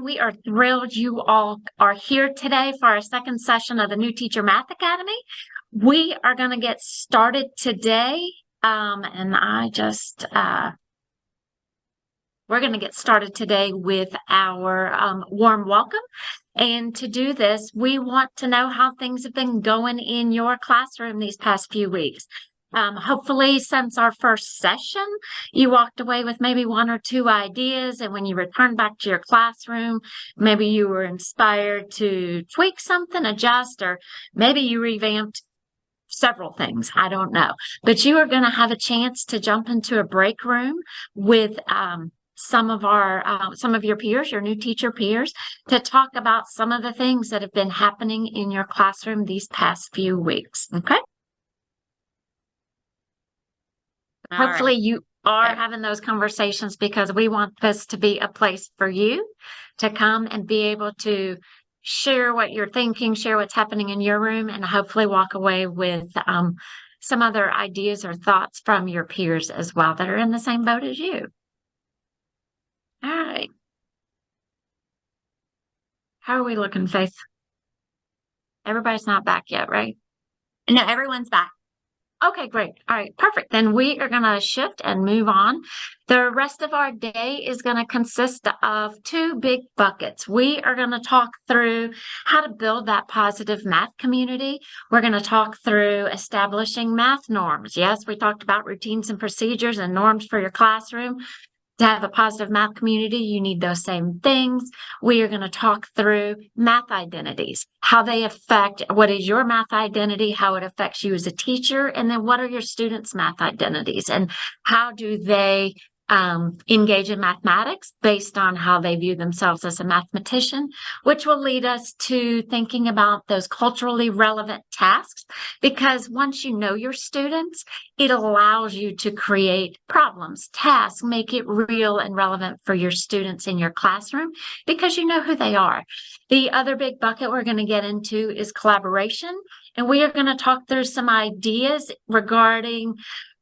we are thrilled you all are here today for our second session of the New Teacher Math Academy. We are going to get started today, we're going to get started today with our warm welcome. And to do this, we want to know how things have been going in your classroom these past few weeks. Hopefully, since our first session, you walked away with maybe one or two ideas, and when you return back to your classroom, maybe you were inspired to tweak something, adjust, or maybe you revamped several things. I don't know. But you are going to have a chance to jump into a break room with some of your peers, your new teacher peers, to talk about some of the things that have been happening in your classroom these past few weeks. Okay? Hopefully you are having those conversations, because we want this to be a place for you to come and be able to share what you're thinking, share what's happening in your room, and hopefully walk away with some other ideas or thoughts from your peers as well that are in the same boat as you. All right. How are we looking, Faith? Everybody's not back yet, right? No, everyone's back. Okay, great. All right, perfect. Then we are going to shift and move on. The rest of our day is going to consist of two big buckets. We are going to talk through how to build that positive math community. We're going to talk through establishing math norms. Yes, we talked about routines and procedures and norms for your classroom. To have a positive math community, you need those same things. We are going to talk through math identities, how they affect what is your math identity, how it affects you as a teacher, and then what are your students' math identities, and how do they engage in mathematics based on how they view themselves as a mathematician, which will lead us to thinking about those culturally relevant tasks, because once you know your students, it allows you to create problems, tasks, make it real and relevant for your students in your classroom, because you know who they are. The other big bucket we're going to get into is collaboration, and we are going to talk through some ideas regarding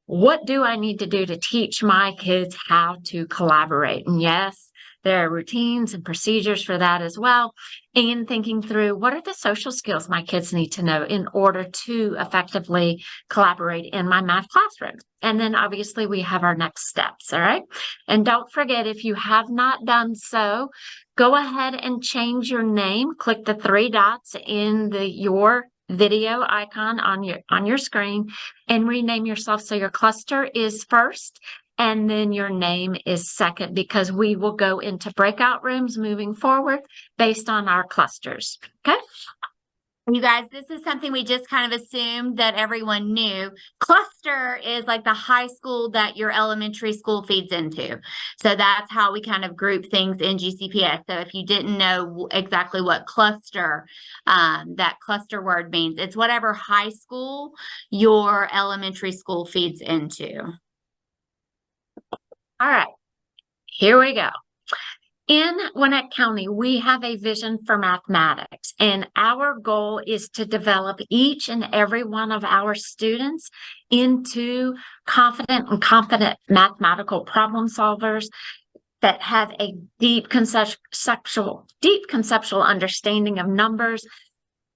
what do I need to do to teach my kids how to collaborate? And yes, there are routines and procedures for that as well. And thinking through what are the social skills my kids need to know in order to effectively collaborate in my math classroom. And then obviously we have our next steps, all right? And don't forget, if you have not done so, go ahead and change your name. Click the three dots in your video icon on your screen and rename yourself so your cluster is first and then your name is second, because we will go into breakout rooms moving forward based on our clusters. Okay. You guys, this is something we just kind of assumed that everyone knew. Cluster is like the high school that your elementary school feeds into. So that's how we kind of group things in GCPS. So if you didn't know exactly what cluster, that cluster word means, it's whatever high school your elementary school feeds into. All right, here we go. In Gwinnett County, we have a vision for mathematics, and our goal is to develop each and every one of our students into confident and competent mathematical problem solvers that have a deep conceptual understanding of numbers.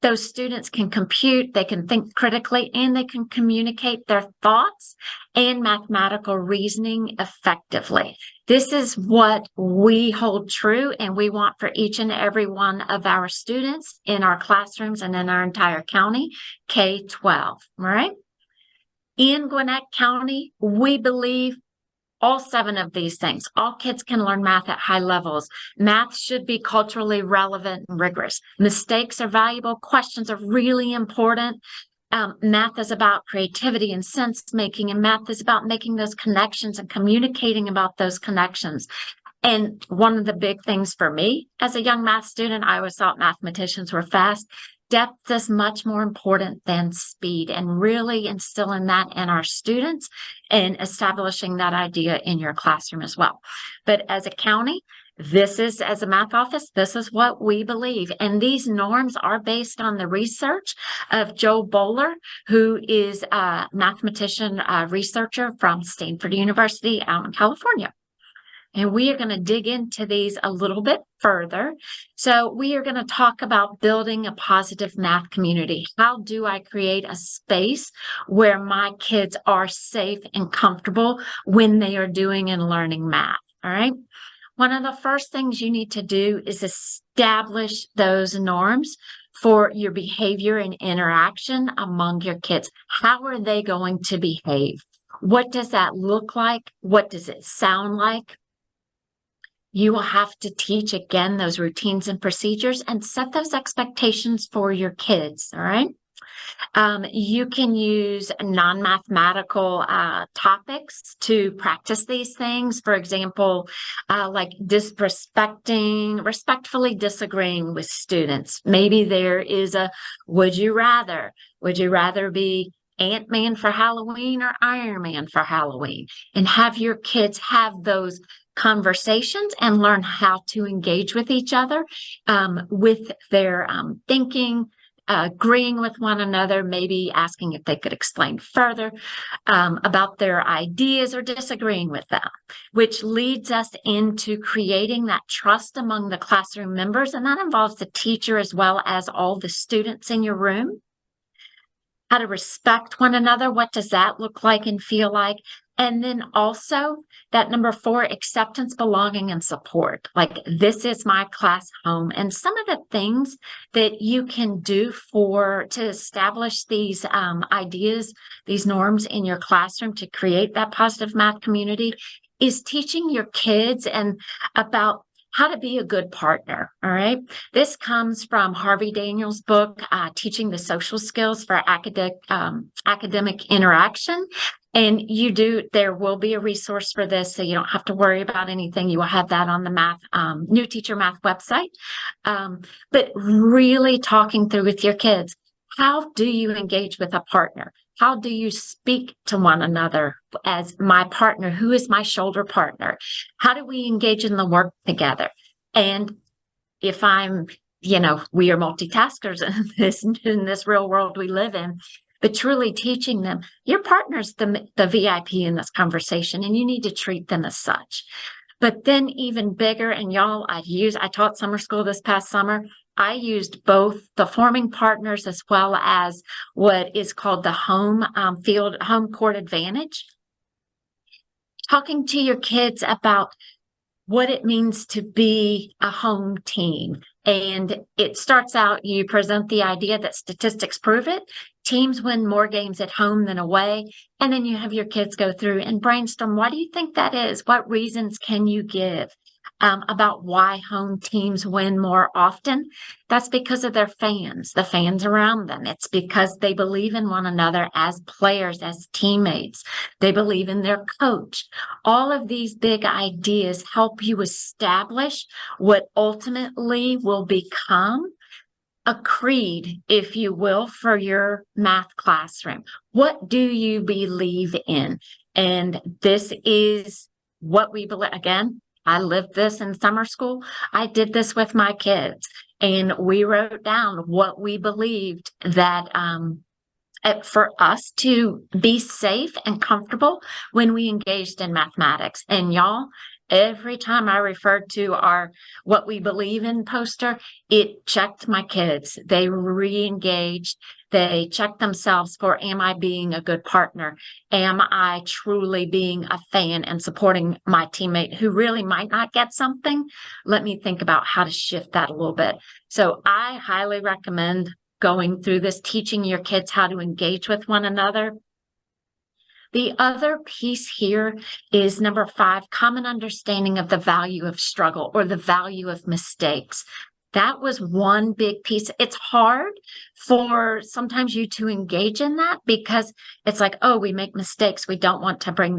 Those students can compute, they can think critically, and they can communicate their thoughts and mathematical reasoning effectively. This is what we hold true and we want for each and every one of our students in our classrooms and in our entire county, K-12, all right? In Gwinnett County, we believe all 7 of these things. All kids can learn math at high levels. Math should be culturally relevant and rigorous. Mistakes are valuable. Questions are really important. Math is about creativity and sense making, and math is about making those connections and communicating about those connections. And one of the big things for me as a young math student, I always thought mathematicians were fast. Depth is much more important than speed, and really instilling that in our students and establishing that idea in your classroom as well. But as a county, as a math office, this is what we believe. And these norms are based on the research of Joe Bowler, who is a mathematician researcher from Stanford University out in California. And we are going to dig into these a little bit further. So we are going to talk about building a positive math community. How do I create a space where my kids are safe and comfortable when they are doing and learning math? All right. One of the first things you need to do is establish those norms for your behavior and interaction among your kids. How are they going to behave? What does that look like? What does it sound like? You will have to teach, again, those routines and procedures and set those expectations for your kids, all right? You can use non-mathematical topics to practice these things. For example, like respectfully disagreeing with students. Maybe there is a, would you rather? Would you rather be Ant-Man for Halloween or Iron Man for Halloween? And have your kids have those conversations and learn how to engage with each other with their thinking, agreeing with one another, maybe asking if they could explain further about their ideas or disagreeing with them, which leads us into creating that trust among the classroom members. And that involves the teacher as well as all the students in your room. How to respect one another. What does that look like and feel like? And then also that number 4, acceptance, belonging, and support. Like, this is my class home. And some of the things that you can do to establish these ideas, these norms in your classroom to create that positive math community is teaching your kids and about how to be a good partner, all right? This comes from Harvey Daniels' book, Teaching the Social Skills for Academic Interaction. And there will be a resource for this, so you don't have to worry about anything. You will have that on the New Teacher Math website. But really talking through with your kids, how do you engage with a partner? How do you speak to one another as my partner? Who is my shoulder partner? How do we engage in the work together? And if we are multitaskers in this real world we live in, but truly teaching them, your partner's the VIP in this conversation, and you need to treat them as such. But then even bigger, and y'all, I taught summer school this past summer. I used both the forming partners as well as what is called the home court advantage. Talking to your kids about what it means to be a home team. And it starts out, you present the idea that statistics prove it. Teams win more games at home than away. And then you have your kids go through and brainstorm, why do you think that is? What reasons can you give about why home teams win more often? That's because of their fans, the fans around them. It's because they believe in one another as players, as teammates. They believe in their coach. All of these big ideas help you establish what ultimately will become a creed, if you will, for your math classroom. What do you believe in? And this is what we believe. Again, I lived this in summer school. I did this with my kids, and we wrote down what we believed that for us to be safe and comfortable when we engaged in mathematics. And y'all, every time I referred to our what we believe in poster, it checked my kids. They re-engaged. They checked themselves for, am I being a good partner? Am I truly being a fan and supporting my teammate who really might not get something? Let me think about how to shift that a little bit. So I highly recommend going through this, teaching your kids how to engage with one another. The other piece here is number 5, common understanding of the value of struggle or the value of mistakes. That was one big piece. It's hard for sometimes you to engage in that because it's like, oh, we make mistakes. We don't want to bring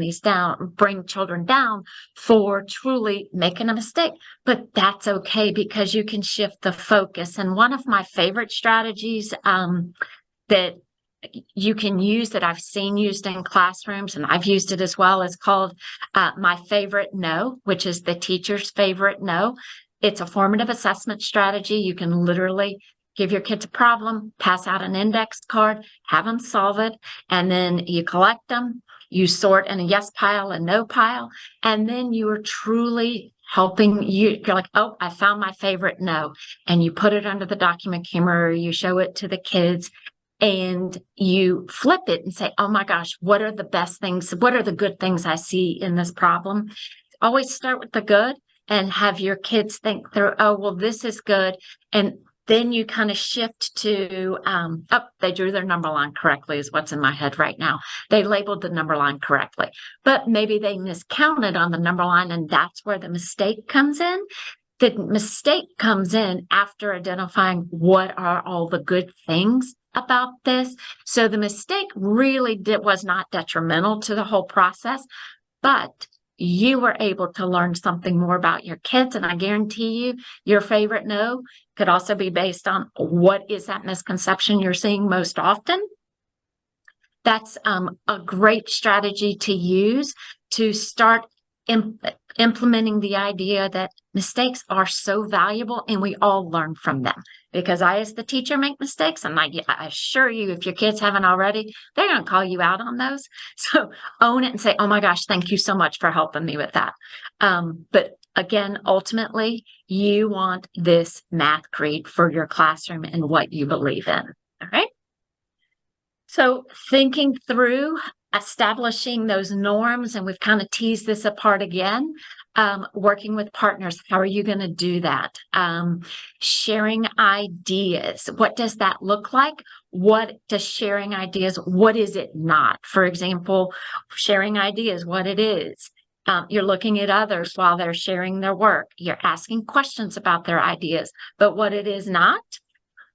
children down for truly making a mistake. But that's okay because you can shift the focus. And one of my favorite strategies that you can use that I've seen used in classrooms, and I've used it as well, is called my favorite no, which is the teacher's favorite no. It's a formative assessment strategy. You can literally give your kids a problem, pass out an index card, have them solve it, and then you collect them. You sort in a yes pile, a no pile, and then you are truly helping you. You're like, oh, I found my favorite no. And you put it under the document camera, or you show it to the kids, and you flip it and say, oh my gosh, what are the best things? What are the good things I see in this problem? Always start with the good and have your kids think through, oh, well, this is good. And then you kind of shift to, oh, they drew their number line correctly is what's in my head right now. They labeled the number line correctly, but maybe they miscounted on the number line, and that's where the mistake comes in. The mistake comes in after identifying what are all the good things about this. So the mistake really was not detrimental to the whole process, but you were able to learn something more about your kids. And I guarantee you, your favorite no could also be based on what is that misconception you're seeing most often. That's a great strategy to use to start implementing the idea that mistakes are so valuable and we all learn from them. Because I, as the teacher, make mistakes, and I assure you, if your kids haven't already, they're going to call you out on those. So own it and say, oh my gosh, thank you so much for helping me with that. But again, ultimately, you want this math grade for your classroom and what you believe in. All right. So thinking through establishing those norms, and we've kind of teased this apart again, working with partners, how are you going to do that? Sharing ideas, what does that look like? What does sharing ideas, what is it not? For example, sharing ideas, what it is. You're looking at others while they're sharing their work. You're asking questions about their ideas, but what it is not.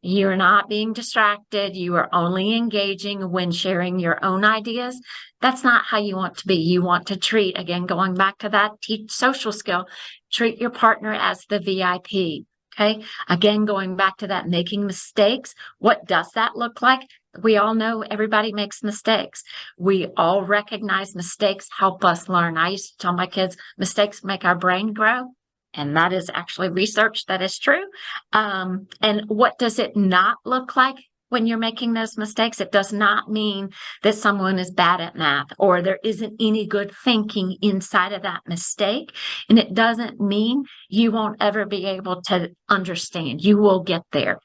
You're not being distracted. You are only engaging when sharing your own ideas. That's not how you want to be. You want to treat, again, going back to that social skill, treat your partner as the VIP. Okay. Again, going back to that making mistakes. What does that look like? We all know everybody makes mistakes. We all recognize mistakes help us learn. I used to tell my kids, mistakes make our brain grow. And that is actually research that is true. And what does it not look like when you're making those mistakes? It does not mean that someone is bad at math or there isn't any good thinking inside of that mistake. And it doesn't mean you won't ever be able to understand. You will get there.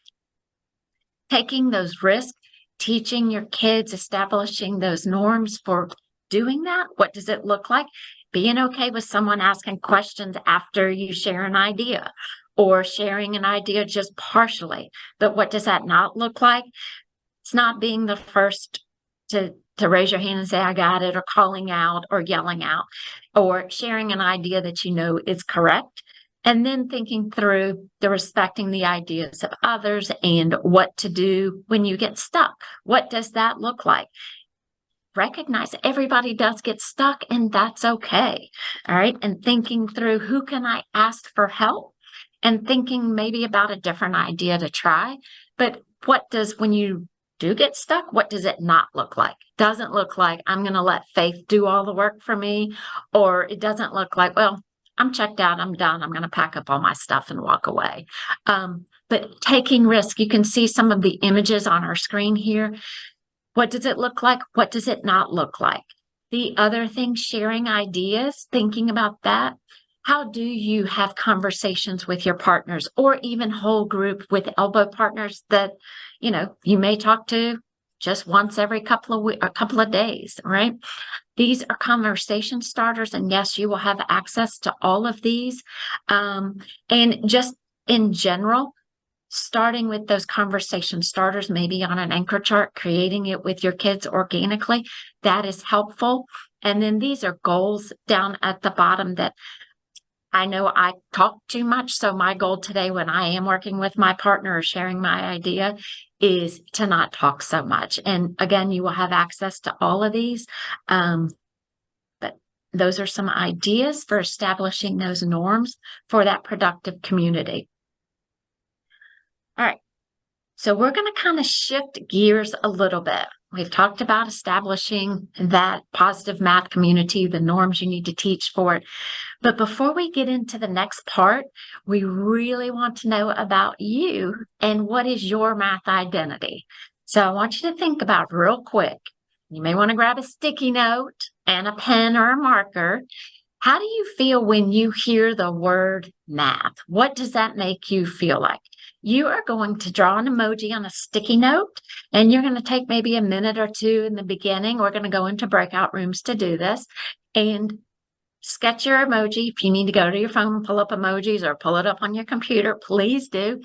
Taking those risks, teaching your kids, establishing those norms for doing that. What does it look like? Being okay with someone asking questions after you share an idea, or sharing an idea just partially. But what does that not look like? It's not being the first to raise your hand and say, I got it, or calling out or yelling out, or sharing an idea that you know is correct. And then thinking through the respecting the ideas of others and what to do when you get stuck. What does that look like? Recognize everybody does get stuck, and that's okay. All right. And thinking through, who can I ask for help? And thinking maybe about a different idea to try. But what does, when you do get stuck, what does it not look like? Doesn't look like I'm going to let Faith do all the work for me. Or it doesn't look like, well, I'm checked out, I'm done, I'm going to pack up all my stuff and walk away. But taking risk, you can see some of the images on our screen here. What does it look like? What does it not look like? The other thing, sharing ideas, thinking about that. How do you have conversations with your partners, or even whole group with elbow partners that, you may talk to just once every couple of days, right? These are conversation starters. And yes, you will have access to all of these. And just in general, starting with those conversation starters, maybe on an anchor chart, creating it with your kids organically, that is helpful. And then these are goals down at the bottom that I know I talk too much. So my goal today, when I am working with my partner or sharing my idea, is to not talk so much. And again, you will have access to all of these. But those are some ideas for establishing those norms for that productive community. All right, so we're going to kind of shift gears a little bit. We've talked about establishing that positive math community, the norms you need to teach for it. But before we get into the next part, we really want to know about you and what is your math identity. So I want you to think about real quick. You may want to grab a sticky note and a pen or a marker. How do you feel when you hear the word math? What does that make you feel like? You are going to draw an emoji on a sticky note, and you're going to take maybe a minute or two in the beginning. We're going to go into breakout rooms to do this, and sketch your emoji. If you need to go to your phone and pull up emojis or pull it up on your computer, please do.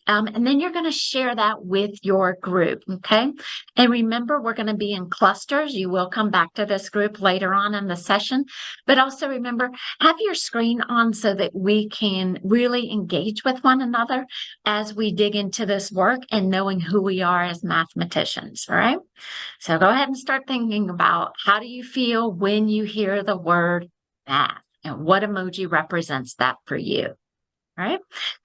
And then you're going to share that with your group, okay? And remember, we're going to be in clusters. You will come back to this group later on in the session. But also remember, have your screen on so that we can really engage with one another as we dig into this work and knowing who we are as mathematicians, all right? So go ahead and start thinking about, how do you feel when you hear the word math, and what emoji represents that for you? All right.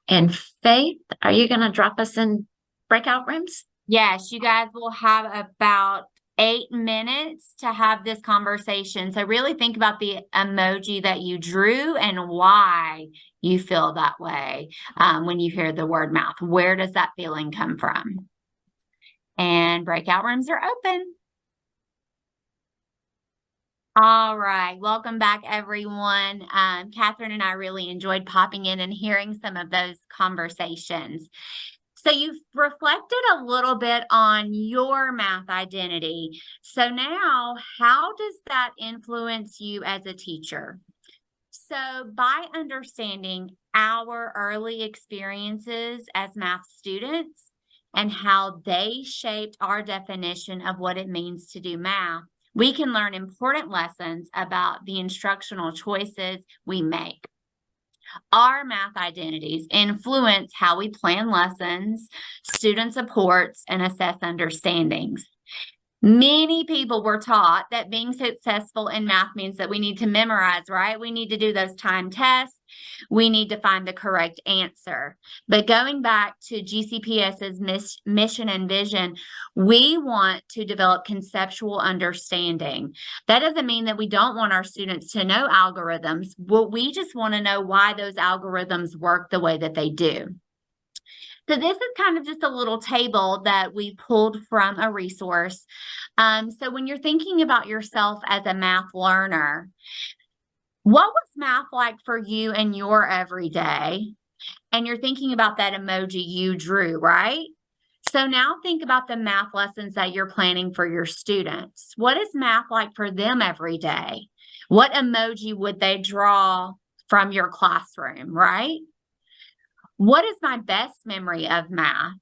And Faith, are you going to drop us in breakout rooms? Yes, you guys will have about 8 minutes to have this conversation. So really think about the emoji that you drew and why you feel that way when you hear the word math. Where does that feeling come from? And breakout rooms are open. All right. Welcome back, everyone. Catherine and I really enjoyed popping in and hearing some of those conversations. So you've reflected a little bit on your math identity. So now, how does that influence you as a teacher? So by understanding our early experiences as math students and how they shaped our definition of what it means to do math, we can learn important lessons about the instructional choices we make. Our math identities influence how we plan lessons, student supports, and assess understandings. Many people were taught that being successful in math means that we need to memorize, right? We need to do those time tests. We need to find the correct answer. But going back to GCPS's mission and vision, we want to develop conceptual understanding. That doesn't mean that we don't want our students to know algorithms. Well, we just want to know why those algorithms work the way that they do. So this is kind of just a little table that we pulled from a resource. So when you're thinking about yourself as a math learner, what was math like for you in your everyday? And you're thinking about that emoji you drew, right? So now think about the math lessons that you're planning for your students. What is math like for them every day? What emoji would they draw from your classroom, right? What is my best memory of math?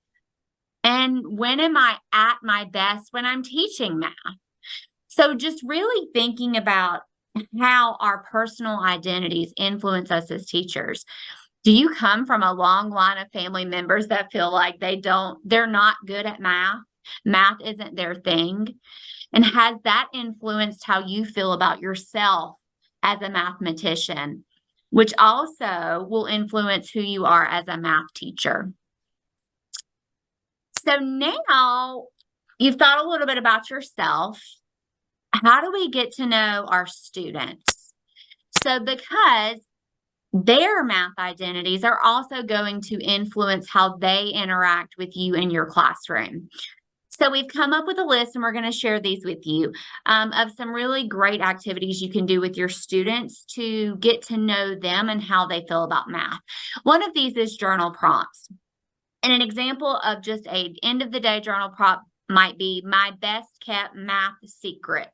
And when am I at my best when I'm teaching math? So just really thinking about how our personal identities influence us as teachers. Do you come from a long line of family members that feel like they're not good at math? Math isn't their thing. And has that influenced how you feel about yourself as a mathematician, which also will influence who you are as a math teacher? So now you've thought a little bit about yourself. How do we get to know our students? So because their math identities are also going to influence how they interact with you in your classroom. So we've come up with a list, and we're going to share these with you, of some really great activities you can do with your students to get to know them and how they feel about math. One of these is journal prompts. And an example of just an end-of-the-day journal prompt might be, my best kept math secret.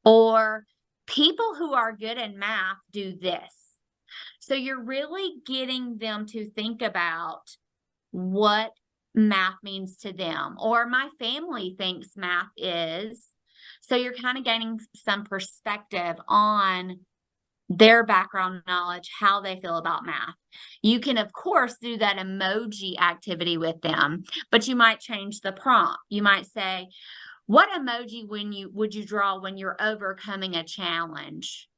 Or, people who are good in math do this. So you're really getting them to think about what math means to them, or my family thinks math is. So you're kind of gaining some perspective on their background knowledge, how they feel about math. You can, of course, do that emoji activity with them, but you might change the prompt. You might say, what emoji would you draw when you're overcoming a challenge,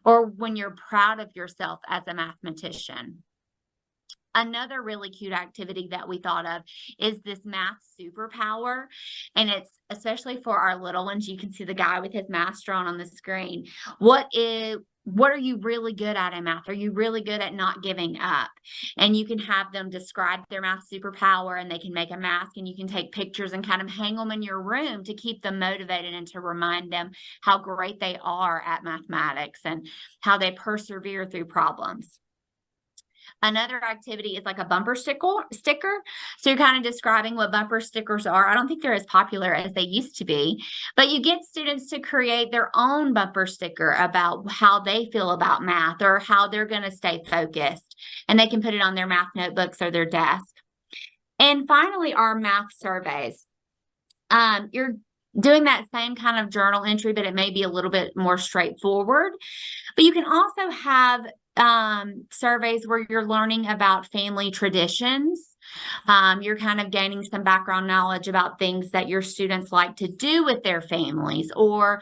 or when you're proud of yourself as a mathematician? Another really cute activity that we thought of is this math superpower. And it's especially for our little ones. You can see the guy with his math drawn on the screen. What what are you really good at in math? Are you really good at not giving up? And you can have them describe their math superpower, and they can make a mask, and you can take pictures and kind of hang them in your room to keep them motivated and to remind them how great they are at mathematics and how they persevere through problems. Another activity is like a bumper sticker. So you're kind of describing what bumper stickers are. I don't think they're as popular as they used to be, but you get students to create their own bumper sticker about how they feel about math or how they're going to stay focused. And they can put it on their math notebooks or their desk. And finally, our math surveys. You're doing that same kind of journal entry, but it may be a little bit more straightforward. But you can also have surveys where you're learning about family traditions. You're kind of gaining some background knowledge about things that your students like to do with their families, or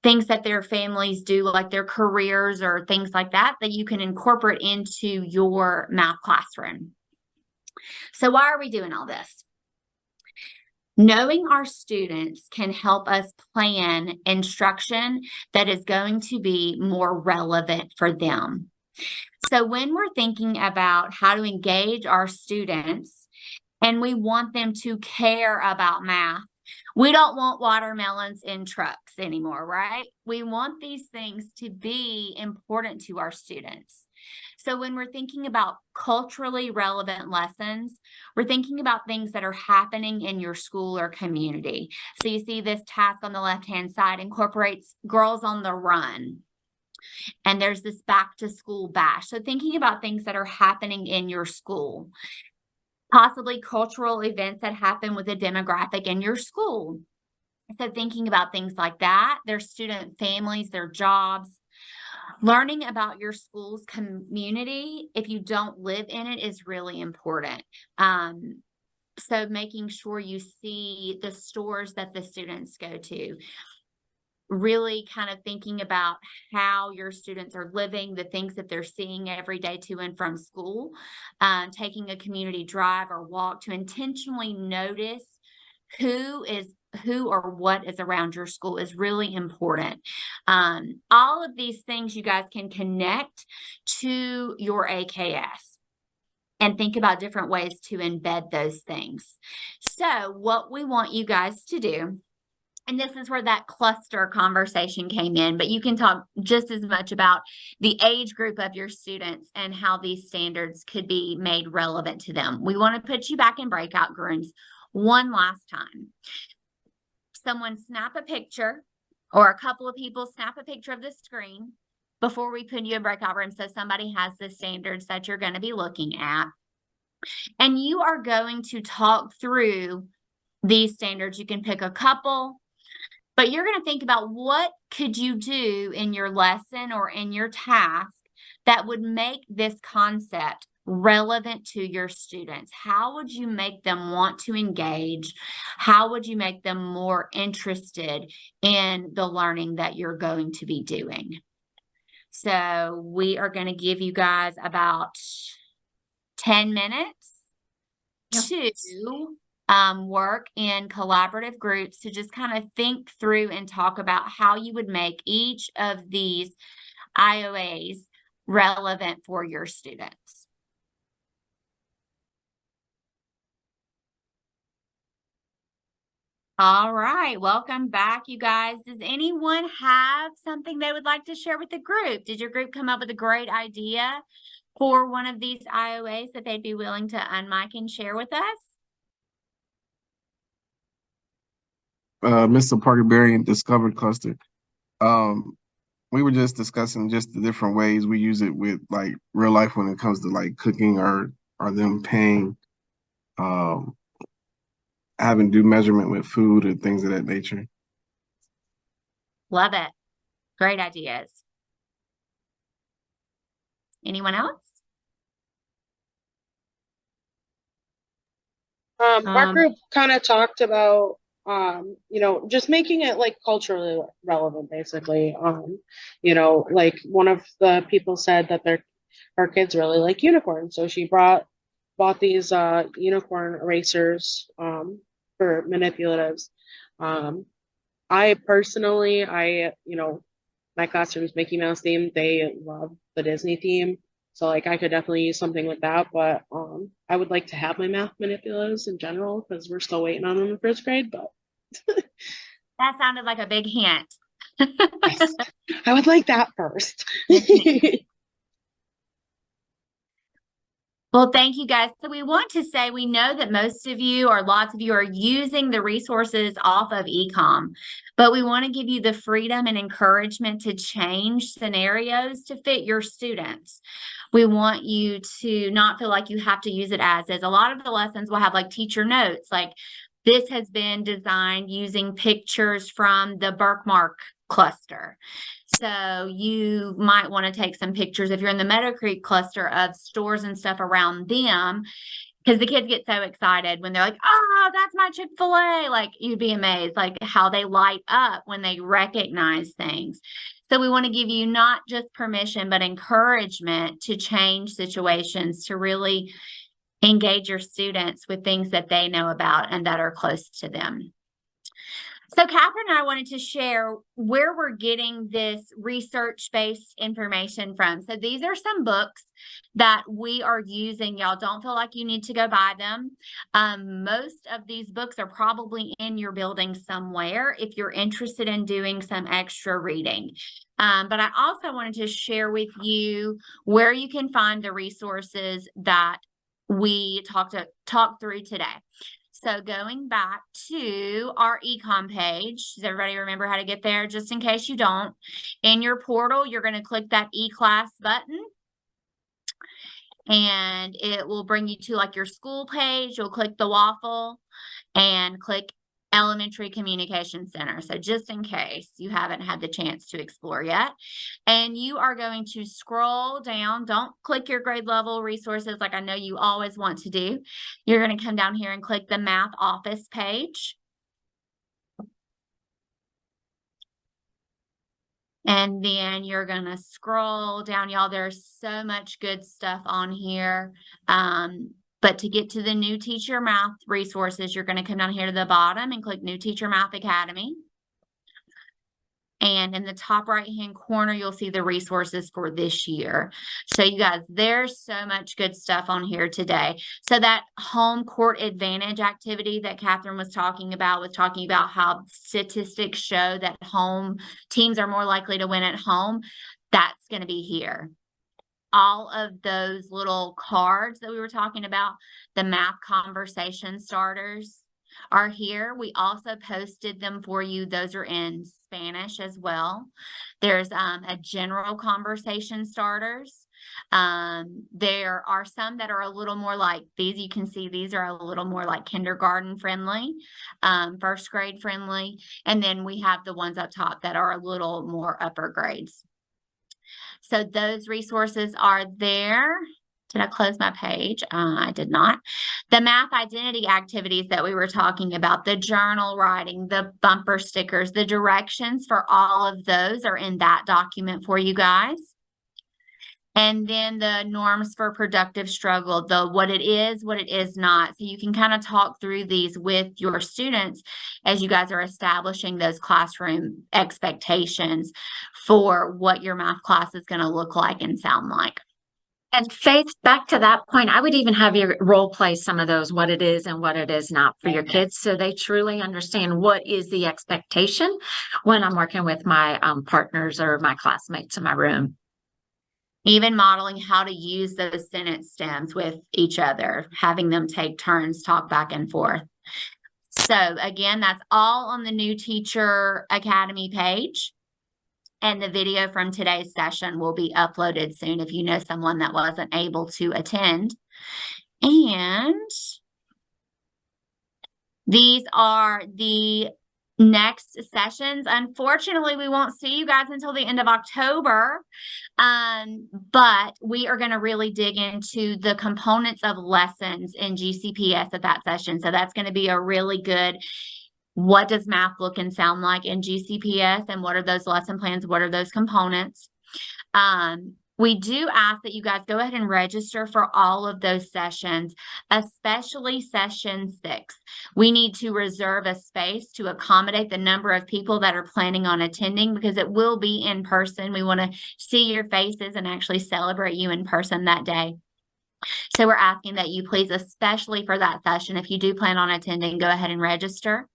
things that their families do, like their careers or things like that, that you can incorporate into your math classroom. So why are we doing all this? Knowing our students can help us plan instruction that is going to be more relevant for them. So when we're thinking about how to engage our students and we want them to care about math, we don't want watermelons in trucks anymore, right? We want these things to be important to our students. So when we're thinking about culturally relevant lessons, we're thinking about things that are happening in your school or community. So you see this task on the left-hand side incorporates Girls on the Run. And there's this back to school bash. So thinking about things that are happening in your school, possibly cultural events that happen with a demographic in your school. So thinking about things like that, their student families, their jobs. Learning about your school's community, if you don't live in it, is really important. So making sure you see the stores that the students go to, really kind of thinking about how your students are living, the things that they're seeing every day to and from school, taking a community drive or walk to intentionally notice who or what is around your school is really important. All of these things you guys can connect to your AKS and think about different ways to embed those things. So what we want you guys to do, and this is where that cluster conversation came in, but you can talk just as much about the age group of your students and how these standards could be made relevant to them. We want to put you back in breakout rooms one last time. Someone snap a picture, or a couple of people snap a picture of the screen before we put you in breakout rooms, so somebody has the standards that you're going to be looking at. And you are going to talk through these standards. You can pick a couple, but you're going to think about what could you do in your lesson or in your task that would make this concept relevant to your students. How would you make them want to engage? How would you make them more interested in the learning that you're going to be doing? So we are going to give you guys about 10 minutes to work in collaborative groups to just kind of think through and talk about how you would make each of these IOAs relevant for your students. All right, welcome back, you guys. Does anyone have something they would like to share with the group? Did your group come up with a great idea for one of these IOAs that they'd be willing to unmic and share with us? Mr. Parker-Berry Discovered Cluster. We were just discussing just the different ways we use it with like real life when it comes to like cooking or them paying, having to do measurement with food and things of that nature. Love it. Great ideas. Anyone else? Our group kind of talked about, just making it like culturally relevant, basically. Like one of the people said that her kids really like unicorns, so she bought these unicorn erasers for manipulatives. I personally, my classroom's Mickey Mouse theme. They love the Disney theme. So like I could definitely use something with that, but I would like to have my math manipulatives in general because we're still waiting on them in first grade, but That sounded like a big hint. yes, I would like that first. Well, thank you guys. So we want to say we know that most of you or lots of you are using the resources off of eCom, but we want to give you the freedom and encouragement to change scenarios to fit your students. We want you to not feel like you have to use it as is. A lot of the lessons will have like teacher notes, like this has been designed using pictures from the Birkmark cluster. So you might want to take some pictures if you're in the Meadow Creek cluster of stores and stuff around them, because the kids get so excited when they're like, oh, that's my Chick-fil-A. Like you'd be amazed like how they light up when they recognize things. So we want to give you not just permission, but encouragement to change situations, to really engage your students with things that they know about and that are close to them. So Catherine and I wanted to share where we're getting this research-based information from. So these are some books that we are using. Y'all don't feel like you need to go buy them. Most of these books are probably in your building somewhere if you're interested in doing some extra reading. But I also wanted to share with you where you can find the resources that we talked through today. So going back to our econ page, does everybody remember how to get there? Just in case you don't, in your portal, you're going to click that eClass button and it will bring you to like your school page. You'll click the waffle and click Elementary Communication Center. So just in case you haven't had the chance to explore yet, and you are going to scroll down. Don't click your grade level resources like I know you always want to do. You're going to come down here and click the Math Office page. And then you're going to scroll down, y'all. There's so much good stuff on here. But to get to the New Teacher Math resources, you're going to come down here to the bottom and click New Teacher Math Academy. And in the top right-hand corner, you'll see the resources for this year. So you guys, there's so much good stuff on here today. So that home court advantage activity that Catherine was talking about how statistics show that home teams are more likely to win at home. That's going to be here. All of those little cards that we were talking about, the math conversation starters are here. We also posted them for you. Those are in Spanish as well. There's a general conversation starters. There are some that are a little more like these. You can see these are a little more like kindergarten friendly, first grade friendly. And then we have the ones up top that are a little more upper grades. So those resources are there. Did I close my page? I did not. The math identity activities that we were talking about, the journal writing, the bumper stickers, the directions for all of those are in that document for you guys. And then the norms for productive struggle, the what it is not. So you can kind of talk through these with your students as you guys are establishing those classroom expectations for what your math class is going to look like and sound like. And Faith, back to that point, I would even have you role play some of those, what it is and what it is not for your kids, so they truly understand what is the expectation when I'm working with my partners or my classmates in my room. Even modeling how to use those sentence stems with each other, having them take turns, talk back and forth. So again, that's all on the New Teacher Academy page. And the video from today's session will be uploaded soon if you know someone that wasn't able to attend. And these are the next sessions. Unfortunately, we won't see you guys until the end of October, but we are going to really dig into the components of lessons in GCPS at that session. So that's going to be a really good, what does math look and sound like in GCPS, and what are those lesson plans? What are those components? We do ask that you guys go ahead and register for all of those sessions, especially session 6. We need to reserve a space to accommodate the number of people that are planning on attending because it will be in person. We want to see your faces and actually celebrate you in person that day. So we're asking that you please, especially for that session, if you do plan on attending, go ahead and register.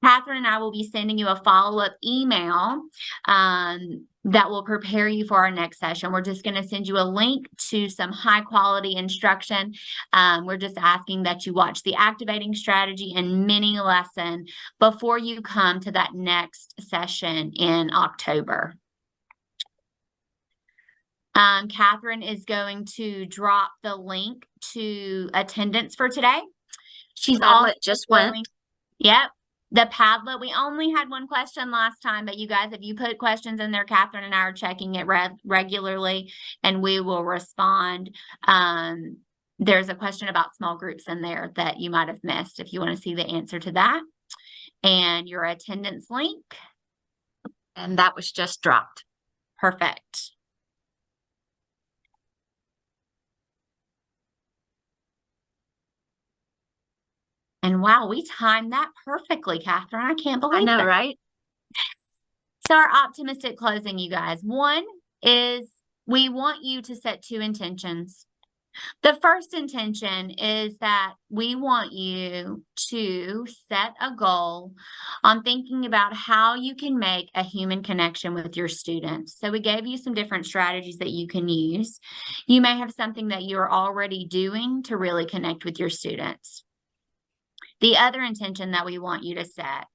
Catherine and I will be sending you a follow-up email that will prepare you for our next session. We're just going to send you a link to some high-quality instruction. We're just asking that you watch the activating strategy and mini lesson before you come to that next session in October. Catherine is going to drop the link to attendance for today. She's also just went. Yep. The Padlet, we only had one question last time, but you guys, if you put questions in there, Catherine and I are checking it regularly, and we will respond. There's a question about small groups in there that you might have missed if you want to see the answer to that. And your attendance link. And that was just dropped. Perfect. And wow, we timed that perfectly, Catherine. I can't believe I know, that. right? So our optimistic closing, you guys. One is we want you to set 2 intentions. The first intention is that we want you to set a goal on thinking about how you can make a human connection with your students. So we gave you some different strategies that you can use. You may have something that you're already doing to really connect with your students. The other intention that we want you to set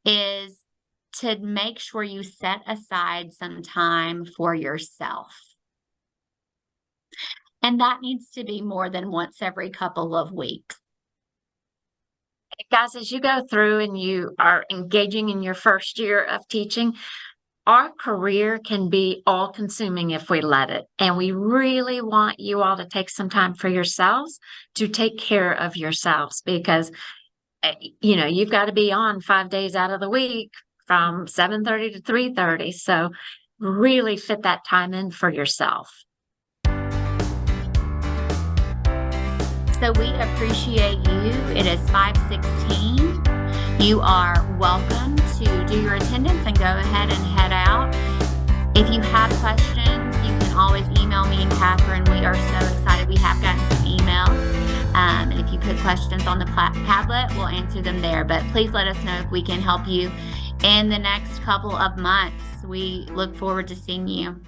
is to make sure you set aside some time for yourself. And that needs to be more than once every couple of weeks. Guys, as you go through and you are engaging in your first year of teaching, our career can be all-consuming if we let it. And we really want you all to take some time for yourselves to take care of yourselves because you've got to be on 5 days out of the week from 7:30 to 3:30. So really fit that time in for yourself. So we appreciate you. It is 5:16. You are welcome to do your attendance and go ahead and head out. If you have questions, you can always email me and Catherine. We are so excited. We have gotten some emails. And if you put questions on the Padlet, we'll answer them there. But please let us know if we can help you in the next couple of months. We look forward to seeing you.